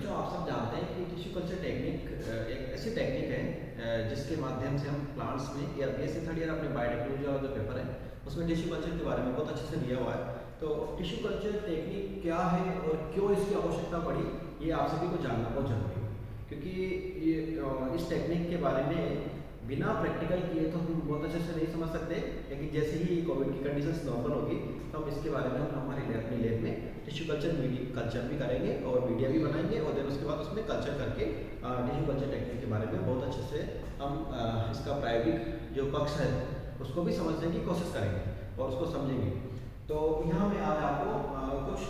बच्चों आप सब जानते हैं कि टिश्यू कल्चर टेक्निक एक ऐसी टेक्निक है जिसके माध्यम से हम प्लांट्स में या बीएससी थर्ड ईयर अपने बायोटेक्नोलॉजी वाला जो पेपर है उसमें टिश्यू कल्चर के बारे में बहुत अच्छे से दिया हुआ है। तो टिश्यू कल्चर टेक्निक क्या है और क्यों इसकी आवश्यकता पड़ी, ये आप सभी को जानना बहुत जरूरी है, क्योंकि ये इस टेक्निक के बारे में बिना प्रैक्टिकल किए तो हम बहुत अच्छे से नहीं समझ सकते। लेकिन जैसे ही कोविड की कंडीशंस नॉर्मल होगी तो हम इसके बारे में हम हमारे अपनी लैब में टिश्यू कल्चर भी करेंगे और वीडियो भी बनाएंगे और देन उसके बाद उसमें कल्चर करके टिश्यू कल्चर टेक्निक के बारे में बहुत अच्छे से हम इसका प्रायोगिक जो पक्ष है उसको भी समझने की कोशिश करेंगे और उसको समझेंगे। तो यहाँ मैं आज आपको कुछ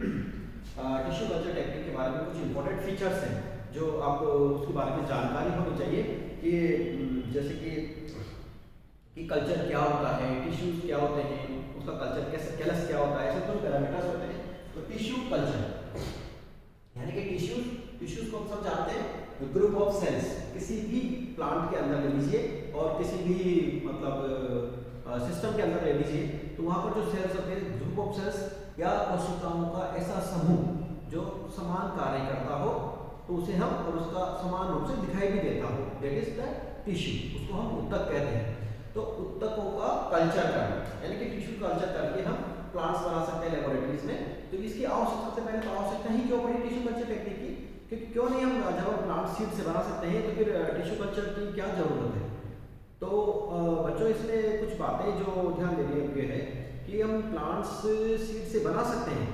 टिश्यू कल्चर टेक्निक के बारे में कुछ इंपॉर्टेंट फीचर्स हैं जो आपको उसके बारे में जानकारी होनी चाहिए कि जैसे कि कल्चर क्या होता है, टिश्यूज क्या होते हैं, उसका कल्चर कैसे, कैलस क्या होता है, ऐसे कुछ पैरामीटर्स होते हैं। तो टिश्यू कल्चर यानी कि टिश्यूज को हम सब जानते हैं ग्रुप ऑफ सेल्स, किसी भी प्लांट के अंदर ले लीजिए और किसी भी मतलब सिस्टम के अंदर ले लीजिए तो वहाँ पर जो सेल्स होते हैं ग्रुप ऑफ सेल्स या कोशिकाओं का ऐसा समूह जो समान कार्य करता हो तो उसे हम और उसका समान रूप से दिखाई भी देता हो, दैट इज द टिश्यू, उसको हम उत्तक कहते हैं। तो उत्तकों का कल्चर करना यानी कि टिश्यू कल्चर करके हम प्लांट्स बना सकते हैं लेबोरेटरीज में। तो इसकी आवश्यकता सबसे पहले तो आवश्यकता ही क्यों पड़ी टिश्यू कल्चर टेक्निक की, क्योंकि क्यों नहीं हम जब हम प्लांट सीड से बना सकते हैं तो फिर टिश्यू कल्चर की क्या जरूरत है। तो बच्चों इसमें कुछ बातें जो ध्यान देने योग्य है कि हम प्लांट्स सीड से बना सकते हैं,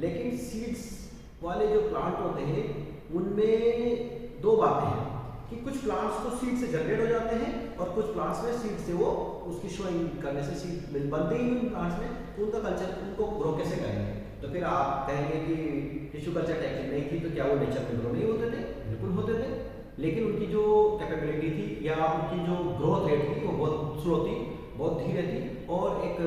लेकिन सीड्स वाले जो प्लांट होते हैं उनमें दो बातें हैं कि कुछ प्लांट्स तो सीड से जनरेट हो जाते हैं और कुछ प्लांट्स में सीड से वो उसकी शोइंग करने से सीड बनते ही उन प्लांट्स में, तो उनका कल्चर उनको ग्रो कैसे करेंगे। तो फिर आप कहेंगे कि टिश्यू कल्चर टेक्निक नहीं थी तो क्या वो नेचर में ग्रो नहीं होते थे? बिल्कुल होते थे, लेकिन उनकी जो कैपेबिलिटी थी या उनकी जो ग्रोथ रेट थी वो बहुत स्लो थी, बहुत धीरे थी और एक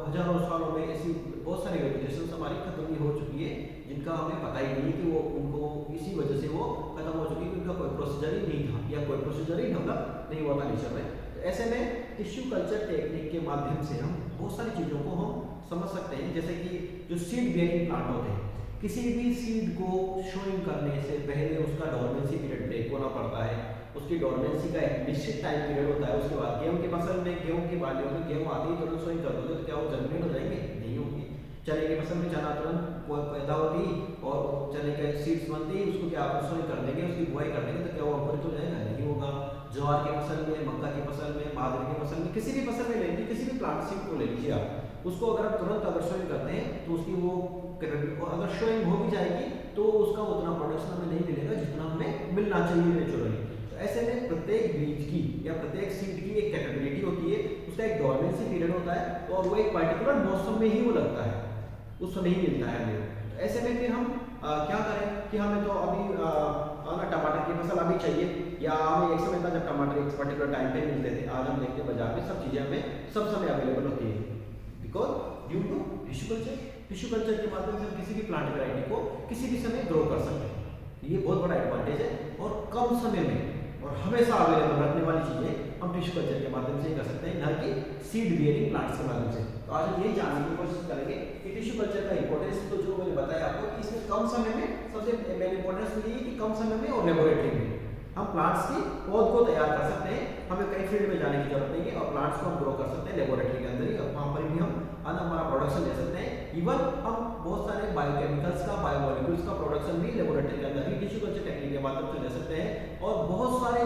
हजारों सालों में ऐसी बहुत सारी वेजिटेशन हमारी खत्म हो चुकी है जिनका हमें पता ही नहीं कि वो उनको इसी वजह से वो खत्म हो चुकी है, उनका कोई प्रोसीजर ही नहीं था या कोई प्रोसीजर ही डेवलप नहीं हुआ था नेचर में। तो ऐसे में टिश्यू कल्चर टेक्निक के माध्यम से हम बहुत सारी चीज़ों को हम समझ सकते हैं, जैसे कि जो सीड बेयरिंग प्लांट होते हैं, किसी भी सीड को शोइंग करने से पहले उसका डोरमेंसी पीरियड ब्रेक होना पड़ता है, उसकी डोरमेंसी का एक निश्चित टाइम पीरियड होता है। उसके बाद गेहूं की फसल में गेहूं की बालियों में गेहूं आती है तुरंत शोइंग कर दोगे तो क्या वो जर्मिनेट हो जाएंगे? नहीं होगी। चने की फसल में चना तुरंत पैदा होती और चने के सीड्स बनती है, उसको क्या आप शोइंग कर देंगे, उसकी बुआई कर देंगे तो क्या वो अंकुरित हो जाएगा? नहीं होगा। ज्वार की फसल में, मक्का की फसल में, बाजरे की फसल में, किसी भी फसल में ले लीजिए, किसी भी प्लांट सीड को ले लीजिए आप, उसको अगर आप तुरंत अगर शोइंग करते हैं तो उसकी वो अगर शोइंग हो भी जाएगी तो उसका उतना प्रोडक्शन हमें नहीं मिलेगा जितना हमें मिलना चाहिए नेचुरली। तो ऐसे में प्रत्येक बीज की या प्रत्येक सीड की एक कैपेबिलिटी होती है, उसका एक डोरमेंसी पीरियड होता है और वो एक पर्टिकुलर मौसम में ही वो लगता है, उस समय ही मिलता है हमें। तो ऐसे में फिर हम क्या करें कि हमें तो अभी टमाटर की फसल अभी चाहिए या हमें एक समय था जब टमाटर एक पर्टिकुलर टाइम पे मिलते थे, आज हम देखते हैं बाजार में सब चीज़ें हमें सब समय अवेलेबल होती है because due to tissue culture. Tissue culture के माध्यम से हम किसी भी प्लांट वैरायटी को किसी भी समय ग्रो कर सकते हैं, ये बहुत बड़ा एडवांटेज है। और कम समय में और हमेशा अवेलेबल रखने वाली चीज़ें हम टिश्यू कल्चर के माध्यम से ही कर सकते हैं, न कि सीड बियरिंग प्लांट्स के माध्यम से। तो आज हम यही जानने की कोशिश करेंगे कि टिश्यू कल्चर का इंपॉर्टेंस, तो जो मैंने बताया आपको कि इसमें कम समय में सबसे मेन इंपॉर्टेंस मिली कि कम समय में और लेबोरेटरी में हम प्लांट्स की पौध को तैयार कर सकते हैं, हमें कई फील्ड में जाने की जरूरत नहीं है और प्लांट्स को हम ग्रो कर सकते हैं लेबोरेटरी के अंदर ही, और वहाँ पर भी हम हमारा प्रोडक्शन ले सकते हैं। इवन हम बहुत सारे बायोकेमिकल्स का, बायोमोलिक्यूल्स का प्रोडक्शन भी लेबोरेटरी के अंदर ही टिश्यू कल्चर टेक्निक के माध्यम से ले सकते हैं। और बहुत सारे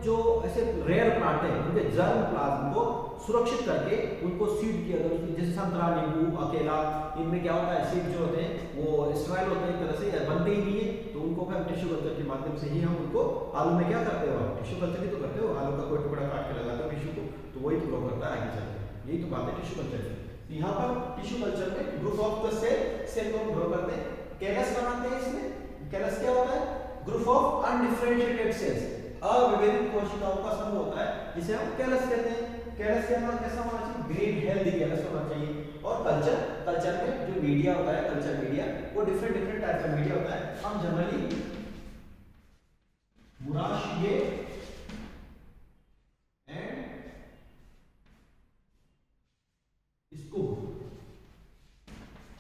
जो ऐसे रेयर प्लांट हैं उनके जर्म प्लाज्म को सुरक्षित करके उनको सीड की, अगर जैसे संतरा, नींबू, अकेला, इनमें क्या होता है सीड जो होते हैं वो स्टेराइल होते हैं एक तरह से या बनते ही नहीं है, तो उनको फिर टिश्यू कल्चर के माध्यम से ही हम उनको, आलू में क्या करते हो आप टिश्यू कल्चर ही तो करते हो, आलू का कोई टुकड़ा काट के लगाते हो टिश्यू को तो वही ग्रो करता है आगे चलकर, यही तो बात है टिश्यू कल्चर की। यहाँ पर टिश्यू कल्चर में ग्रुप ऑफ द सेल को ग्रो करते हैं, कैलस बनाते हैं। इसमें कैलस क्या होता है? ग्रुप ऑफ अनडिफरेंशिएटेड सेल्स, अविभेदित कोशिकाओं का समूह होता है जिसे हम कैलस कहते हैं। कैलस के अंदर कैसा होना चाहिए? ग्रीन हेल्दी कैलस होना चाहिए। और कल्चर में जो मीडिया होता है, कल्चर मीडिया, वो डिफरेंट टाइप का मीडिया होता है। हम जनरली मुराशिए एंड इसको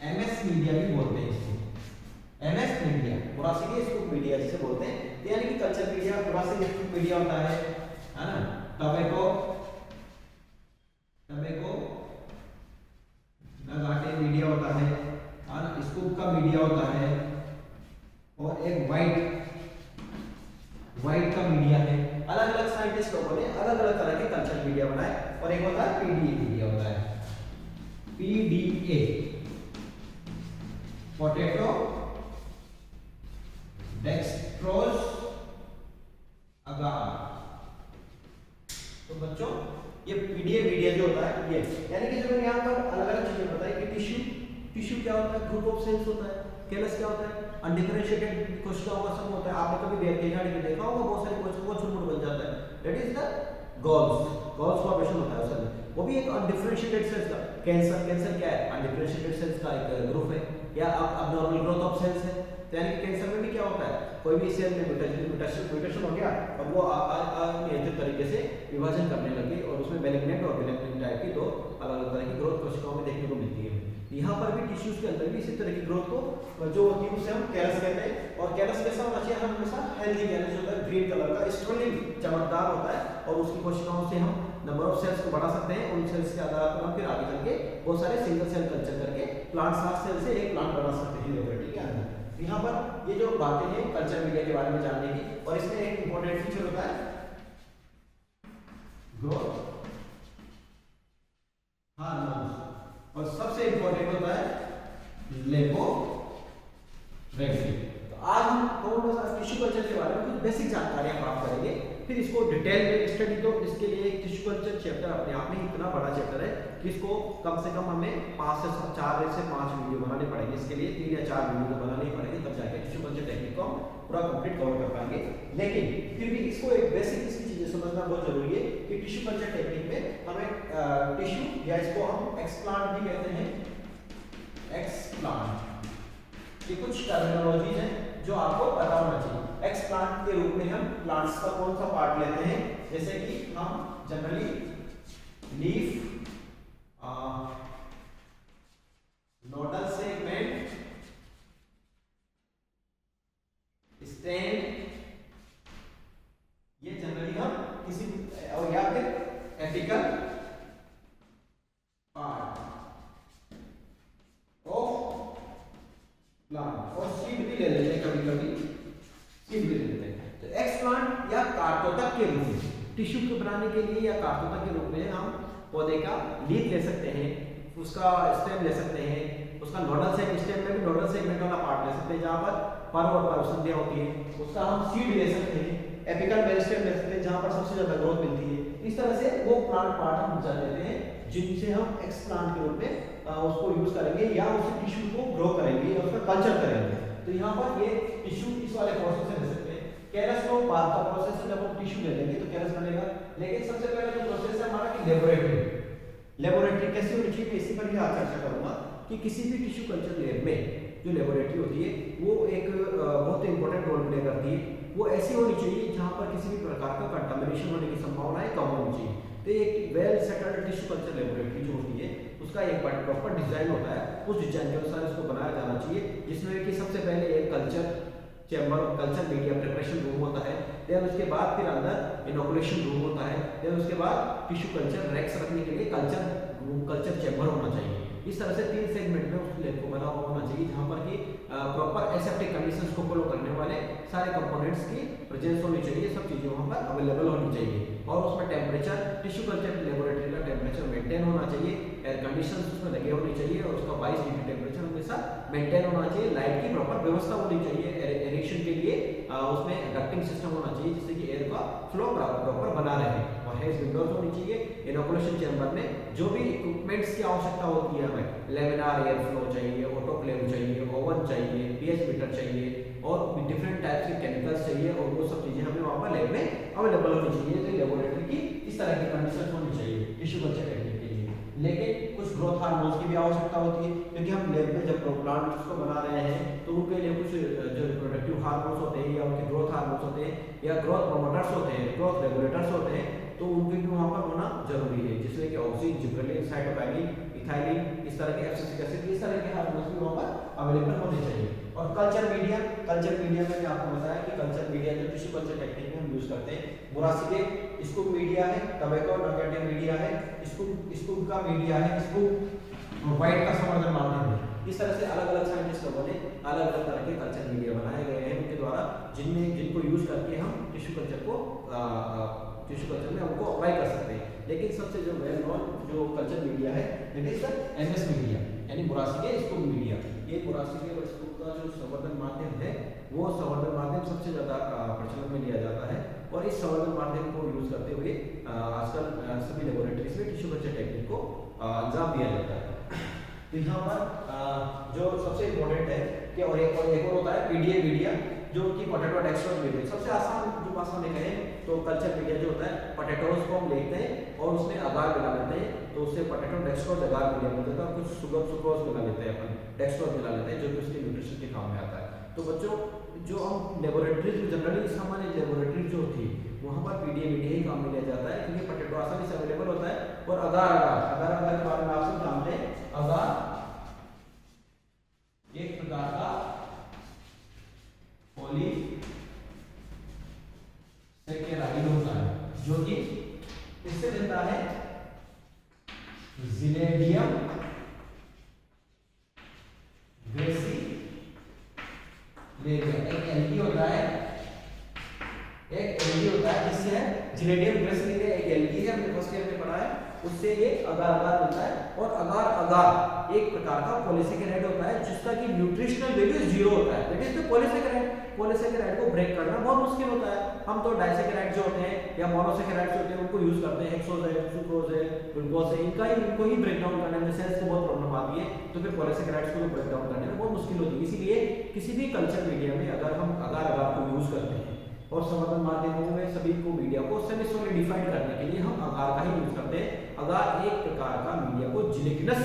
एमएस मीडिया भी बोलते हैं, इसको MS media thoracic scoop media जिसे बोलते हैं, यानी कि culture media thoracic scoop media होता है ना। टबैको लगाटे मीडिया होता है ना, स्कूप का मीडिया होता है, और एक वाइट का मीडिया है। अलग अलग साइंटिस्ट लोगों ने अलग अलग तरह के कल्चर मीडिया बनाए, और एक होता है पीडीए मीडिया होता है, पीडीए पोटैटो डेक्सट्रोज अगार। तो बच्चों ये पीडीए मीडिया जो होता है ये, यानी कि जो यहाँ पर अलग अलग चीजें बताई कि टिश्यू क्या होता है, ग्रुप ऑफ सेल्स होता है, कैलस क्या होता है, अनडिफरेंशिएटेड कोशिकाओं का समूह होता है। आपने कभी झाड़ी में देखा होगा बहुत सारे कोशिकाओं का झुंड बन जाता है, that is the galls formation होता है उसमें, वो भी एक अनडिफरेंशिएटेड सेल्स का। कैंसर क्या है, अनडिफरेंशिएटेड सेल्स का एक ग्रुप है, या अबनॉर्मल ग्रोथ ऑफ सेल्स है। तो यानी कि कैंसर में भी क्या होता है, कोई भी सेल में म्यूटेशन हो गया और वो अनियंत्रित तरीके से विभाजन करने लगी, और उसमें मैलिग्नेंट और बेनिग्नेंट टाइप की दो अलग अलग तरह की ग्रोथ कोशिकाओं में देखने को मिलती है। यहाँ पर भी टिश्यूज के अंदर भी इसी तरह की ग्रोथ को जो होती है उसे हम कैलस कहते हैं, और कैलस कैसा होना चाहिए, हम हमेशा हेल्दी कैलस होता है, ग्रीन कलर का, स्ट्रॉन्ग चमकदार होता है, और उसकी कोशिकाओं से हम नंबर ऑफ सेल्स को बढ़ा सकते हैं। उन सेल्स के आधार पर हम फिर आगे चल के बहुत सारे सिंगल सेल कल्चर करके प्लांट 7 सेल से एक प्लांट बना सकते हैं लेबोरेटरी के अंदर। यहाँ पर ये जो बातें हैं कल्चर मीडिया के बारे में जानने की, और इसमें एक इंपॉर्टेंट फीचर होता है ग्रोथ हार्मोन्स, और सबसे इंपॉर्टेंट होता है लेबोरेटरी। तो आज हम थोड़ा सा टिश्यू कल्चर के बारे में कुछ बेसिक जानकारियां प्राप्त करेंगे, फिर इसको डिटेल में स्टडी। तो इसके लिए एक टिश्यू कल्चर चैप्टर अपने आप में इतना बड़ा चैप्टर है कि इसको कम से कम हमें 4 से 5 वीडियो बनाने पड़ेंगे। इसके लिए 3 या 4 वीडियो तो बनाने ही पड़ेंगे, तब जाके टिश्यू कल्चर टेक्निक को हम पूरा कंप्लीट कवर कर पाएंगे। लेकिन फिर भी इसको एक बेसिक इसकी चीजें समझना बहुत जरूरी है कि टिश्यू कल्चर टेक्निक में हमें टिश्यू, या इसको हम एक्सप्लांट भी कहते हैं, एक्सप्लांट, ये कुछ टर्मिनोलॉजी है जो आपको पता होना चाहिए। एक्सप्लांट के रूप में हम प्लांट्स का कौन सा पार्ट लेते हैं, जैसे कि हम generally leaf, nodal segment, stem, ये जनरली हम किसी, और या फिर एपिकल पार्ट ऑफ प्लांट, और सीड भी ले लेते हैं, कभी कभी सीड भी ले लेते हैं। तो एक्सप्लांट या कार्टोतक के रूप में, टिश्यू को बनाने के लिए या कार्टोतक के रूप में हम पौधे का लीफ ले सकते हैं, उसका स्टेम ले सकते हैं, उसका नोडल सेगमेंट, स्टेम में भी नोडल सेगमेंट वाला पार्ट ले सकते हैं जहां पर पर्व और पर्व संध्या होती है, उसका हम सीड ले सकते हैं, एपिकल मेरिस्टेम ले सकते हैं जहां पर सबसे ज्यादा ग्रोथ मिलती है। इस तरह से वो प्लांट पार्ट हम चल लेते हैं जिनसे हम एक्सप्लांट के रूप में उसको यूज करेंगे, या उस टिश्यू को ग्रो करेंगे या उसका कल्चर करेंगे। तो यहाँ पर ये टिश्यू इस वाले प्रोसेस से ले सकते हैं। कैलस को बाद का प्रोसेस है, जब हम टिश्यू ले लेंगे तो कैलस बनेगा। लेकिन सबसे पहले जो प्रोसेस है हमारा कि लेबोरेटरी कैसे होनी चाहिए, इसी पर भी आज चर्चा करूंगा कि किसी भी टिश्यू कल्चर लैब में जो लेबोरेटरी होती है वो एक बहुत इंपॉर्टेंट रोल प्ले करती है। वो ऐसी होनी चाहिए जहां पर किसी भी प्रकार का कंटामिनेशन होने की संभावनाएं कम होनी चाहिए। तो एक well settled tissue culture laboratory जो होती है उसका एक प्रॉपर डिजाइन होता है, उस डिजाइन के अनुसार इसको बनाया जाना चाहिए, जिसमें कि सबसे पहले एक culture chamber, culture media preparation room होता है, देन उसके बाद फिर अंदर इनोकुलेशन रूम होता है, देन उसके बाद टिश्यू कल्चर रैक्स रखने के लिए कल्चर रूम, कल्चर चैम्बर होना चाहिए। इस तरह से 3 सेगमेंट में उस लैब को बना हुआ होना चाहिए जहां पर कि प्रॉपर एसेप्टिक कंडीशंस को फॉलो करने वाले सारे कंपोनेंट्स की प्रेजेंस होनी चाहिए, सब चीजें वहां पर अवेलेबल होनी चाहिए, और उसमें टेम्परेचर, टिश्यू कल्चर लेबोरेटरी का टेम्परेचर मेंटेन होना चाहिए, एयर कंडीशंस उसमें लगे होनी चाहिए, और उसका 22 डिग्री टेम्परेचर हमेशा मेंटेन होना चाहिए। लाइट की प्रॉपर व्यवस्था होनी चाहिए, एरेक्शन के लिए उसमें डक्टिंग सिस्टम होना चाहिए जिससे कि एयर का फ्लो प्रॉपर बना रहे, और हेज विंडोज होनी चाहिए। इनोकुलेशन चैम्बर में जो भी इक्विपमेंट्स की आवश्यकता होती है, हमें लेमिनार एयर फ्लो चाहिए, ऑटोक्लेव चाहिए, ओवन चाहिए, पीएच मीटर चाहिए, और डिफरेंट टाइप्स के केमिकल्स चाहिए, और वो सब चीजें हमें वहां पर लैब में अवेलेबल होनी चाहिए। तो लेबोरेटरी की इस तरह की कंडीशन होनी चाहिए टिश्यू कल्चर करने के लिए। लेकिन कुछ ग्रोथ हार्मोन्स की भी आवश्यकता होती है, क्योंकि हम लैब में जब प्लांट्स को बना रहे हैं तो उनके लिए कुछ जो रिप्रोडक्टिव हार्मोन्स होते हैं, या उनके ग्रोथ हार्मोन्स होते हैं, या ग्रोथ प्रोमोटर्स होते हैं, ग्रोथ रेगुलेटर्स होते हैं, तो उनके भी वहां पर होना जरूरी है, जिसमें कि ऑक्सीन, जिबरेलिन, साइटोकाइनिन, इथाइलिन, इस तरह के एब्सिसिक एसिड, इस तरह के हार्मोन्स भी वहां पर अवेलेबल होने चाहिए। और कल्चर मीडिया में मैंने आपको बताया कि कल्चर मीडिया जो टिश्यू कल्चर टेक्निक में हम यूज करते हैं, बोरासिके स्कूप मीडिया है, टबैको नॉकेटिव मीडिया है, स्कूप का मीडिया है, स्कूप वाइट का संवर्धन माध्यम है। इस तरह से अलग अलग साइंटिस्ट लोगों ने अलग अलग तरह के कल्चर मीडिया बनाए गए हैं उनके द्वारा, जिनको यूज करके हम टिश्यू कल्चर में हमको अप्लाई कर सकते हैं। लेकिन सबसे जो वेल नोन जो कल्चर मीडिया है that is the MS media, यानी बोरासिके स्कूप मीडिया। ये बोरासिके और स्कूप का जो संवर्धन माध्यम है वो संवर्धन माध्यम सबसे ज्यादा प्रचलन में लिया जाता है, और इस संवर्धन माध्यम को यूज करते हुए आजकल सभी लेबोरेटरीज में टिश्यू कल्चर टेक्निक को अंजाम दिया जाता है। तो यहाँ पर जो सबसे इम्पोर्टेंट है कि और एक और होता है पीडीए मीडिया, जो कि पोटैटो डेक्स्ट्रोज मीडिया। सबसे आसान जो भाषा में कहें तो कल्चर मीडिया जो होता है, पोटैटोज को हम लेते हैं और उसमें अगार मिला लेते हैं, तो उससे पोटैटो डेक्स्ट्रोज अगार मीडिया मिल जाता है। कुछ सुक्रोज मिला लेते हैं, अपन डेक्स्ट्रोज मिला लेते हैं, जो कि उसके न्यूट्रिशन के काम में आता है। तो बच्चों जो हम लेबोरेटरी जनरली सामान्य लेबोरेटरी जो होती है वहाँ पर पीडीए मीडिया ही काम में लिया जाता है, क्योंकि पोटैटो आसानी से अवेलेबल होता है। और अगार के बारे में आप सब जानते हैं, अगार एक प्रकार का पॉलीसेकेराइड होता है, जो कि इससे बनता है जिलेडियम ग्रेसिलेरिया। एक एल्गी होता है जिससे जिलेडियम ग्रेसिलेरिया एक एल्गी है, हमने फर्स्ट ईयर में पढ़ा है, उससे ये अगार मिलता है। और अगार एक प्रकार का पॉलीसेकेराइड होता है जिसका कि न्यूट्रिशनल वैल्यू 0 होता है। दैट इज द पॉलीसेकेराइड को ब्रेक करना बहुत मुश्किल होता है। हम तो डाइसेकेराइड जो होते हैं या मोनोसेकेराइड होते हैं उनको यूज करते हैं, हेक्सोज है, सुक्रोज है, ग्लूकोज है, इनको ही ब्रेक डाउन करने में सेल्स को बहुत प्रॉब्लम आती है, तो फिर पॉलीसेकेराइड्स को ब्रेक डाउन करने में बहुत मुश्किल होती है। इसीलिए किसी भी कल्चर मीडिया में अगर हम अगार को यूज करते हैं और संवर्धन माध्यमों में सभी को मीडिया को सेमी सॉलिडिफाइड करने के लिए हम अगार का ही यूज करते हैं। अगार एक प्रकार का मीडिया को जिलेटिनस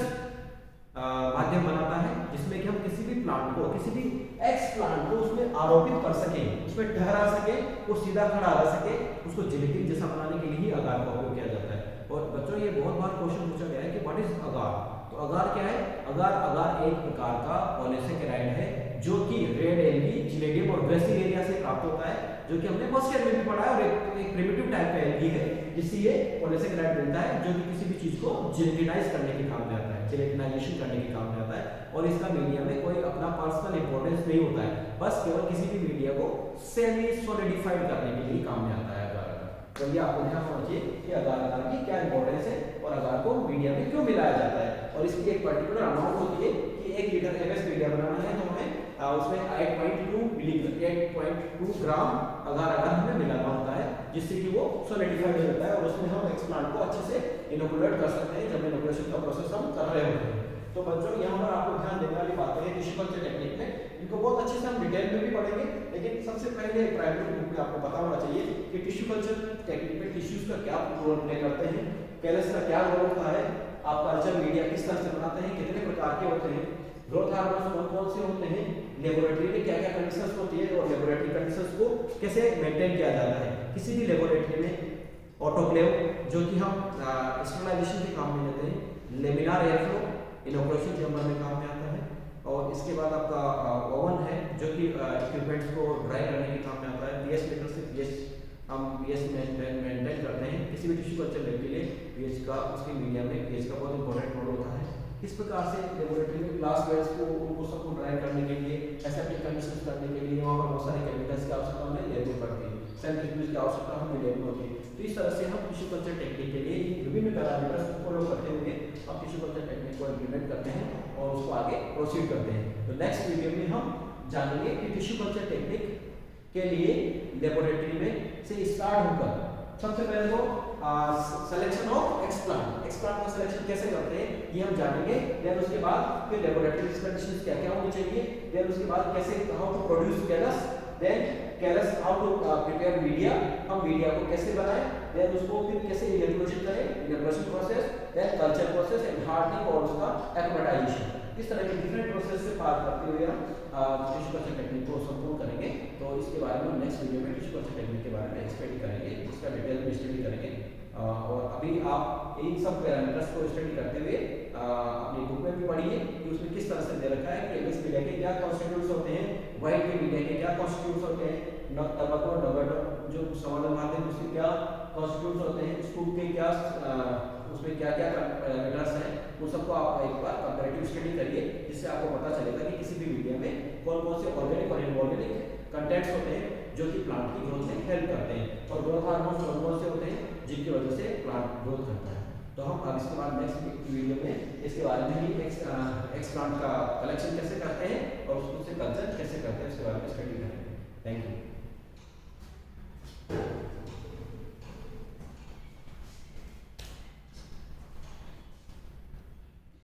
माध्यम बनाता है, जिसमें कि हम किसी भी प्लांट को, किसी भी एक्स प्लांट को उसमें आरोपित कर सके, उसमें ठहरा सके, वो सीधा खड़ा रह सके, उसको जिलेटिन जैसा बनाने के लिए ही अगार का उपयोग किया जाता है। और बच्चों ये बहुत बार क्वेश्चन पूछा गया है कि व्हाट इज अगार। तो अगार क्या है? अगार एक प्रकार का पॉलीसेकेराइड है जो कि रेड एल्गी, जिलेडियम और ग्रेसिलेरिया से प्राप्त होता है, जो कि हमने फर्स्ट ईयर में भी पढ़ा है, और एक प्रिमिटिव टाइप का एल्गी है जिससे ये पॉलीसेकेराइड बनता है, जो कि किसी भी चीज को जिलेटिनाइज करने के काम में आता है, जिलेटिनाइजेशन करने के काम में आता है। और इसका मीडिया में कोई अपना पर्सनल इंपॉर्टेंस नहीं होता है, बस केवल किसी भी मीडिया को सेमी सॉलिडिफाइड करने के लिए काम में आता है अगार का। तो ये आपको ध्यान होना चाहिए कि अगार की क्या इंपॉर्टेंस है और अगार को मीडिया में क्यों मिलाया जाता है, और इसकी एक पर्टिकुलर अमाउंट होती है कि 1 लीटर एमएस मीडिया बनाना है तो हमें उसमें 8.2 ग्राम अगार हमें मिलाना होता है, जिससे कि वो सॉलिडिफाइड हो जाता है और उसमें हम एक्सप्लांट को अच्छे से इनोकुलेट कर सकते हैं जब इनोकुलेशन का प्रोसेस हम कर रहे होते हैं। तो बच्चों यहाँ पर आपको ध्यान देने वाली बातें हैं टिश्यू कल्चर टेक्निक में, इनको बहुत अच्छे से हम डिटेल में भी पढ़ेंगे, लेकिन सबसे पहले प्राइमरी बुक में आपको पता होना चाहिए कि टिश्यू कल्चर टेक्निक में टिश्यूज का क्या रोल प्ले करते हैं, कैलस का क्या रोल होता है, आप कल्चर मीडिया किस तरह से बनाते हैं, कितने प्रकार के होते हैं, ग्रोथ हार्मोन्स कौन से होते हैं, लेबोरेटरी में क्या क्या कंडीशंस होती है और लेबोरेटरी कंडीशंस को कैसे मेंटेन किया जाता है। किसी भी लेबोरेटरी में ऑटोक्लेव जो कि हम स्टरलाइजेशन के काम में लेते हैं, laminar air flow inoculation chamber में काम में आता है, और इसके बाद आपका ओवन है जो कि इक्विपमेंट्स को ड्राई करने के काम में आता है। पीएच मीटर से पीएच हम पीएच मेंटेन करते हैं किसी भी टिश्यू कल्चर लैब के लिए, पीएच का उसके मीडिया में पीएच का बहुत इंपॉर्टेंट रोल होता है। इस प्रकार से लेबोरेटरी में ग्लास वेयर्स को उनको सबको ड्राई करने के लिए, एसेप्टिक कंडीशन करने के लिए वहाँ पर बहुत सारे केमिकल्स की आवश्यकता हमें लेनी पड़ती है, सेंट्रीफ्यूज की आवश्यकता हमें लेनी होती है। तो इस तरह से हम टिश्यू कल्चर टेक्निक के लिए विभिन्न पैरामीटर्स को फॉलो करते हुए हम टिश्यू कल्चर टेक्निक को इम्प्लीमेंट करते हैं और उसको आगे प्रोसीड करते हैं। तो नेक्स्ट वीडियो में हम जानेंगे कि टिश्यू कल्चर टेक्निक के लिए लेबोरेटरी में से स्टार्ट होकर सबसे पहले तो सिलेक्शन ऑफ एक्सप्लांट का सिलेक्शन कैसे करते हैं ये हम जानेंगे। देन उसके बाद फिर लेबोरेटरी कंडीशंस क्या क्या होनी चाहिए, देन उसके बाद कैसे how to produce callus, then callus how to prepare media, हम मीडिया को कैसे बनाएं, देन उसको फिर कैसे इनोकुलेशन करें, inoculation process, then culture process and hardening और उसका एक्लिमेटाइजेशन। इस तरह के डिफरेंट प्रोसेस से पार करते हुए हम टिश्यू कल्चर टेक्निक को संपूर्ण करेंगे। तो इसके बारे में नेक्स्ट वीडियो में टिश्यू कल्चर टेक्निक के बारे में एक्सप्लेन करेंगे, इसका डिटेल में स्टडी करेंगे। और अभी आप इन सब पैरामीटर्स को स्टडी करते हुए अपनी बुक में भी पढ़िए कि उसमें किस तरह से दे रखा है कि एमएस मीडिया के क्या कॉन्स्टिट्यूएंट्स होते हैं वाइट के मीडिया के क्या कॉन्स्टिट्यूट्स होते हैं, तंबाकू और टमाटो जो समाधान खाते हैं उसके क्या कॉन्स्टिट्यूट्स होते हैं, स्कूप के क्या उसमें क्या क्या पैरामीटर्स हैं, उन सबको आप एक बार कंपैरेटिव स्टडी करिए, जिससे आपको पता चलेगा कि किसी भी मीडिया में कौन कौन से ऑर्गेनिक और इनऑर्गेनिक कंटेंट्स होते हैं जो कि प्लांट की ग्रोथ में हेल्प करते हैं, और ग्रोथ हार्मोन्स कौन कौन से होते हैं जिनकी वजह से प्लांट ग्रोथ करता है। तो हम अब इसके बाद नेक्स्ट वीडियो में इसके बारे में ही एक्स प्लांट का कलेक्शन कैसे करते हैं और उससे कल्चर कैसे करते हैं उसके बारे में स्टडी करेंगे। Thank you.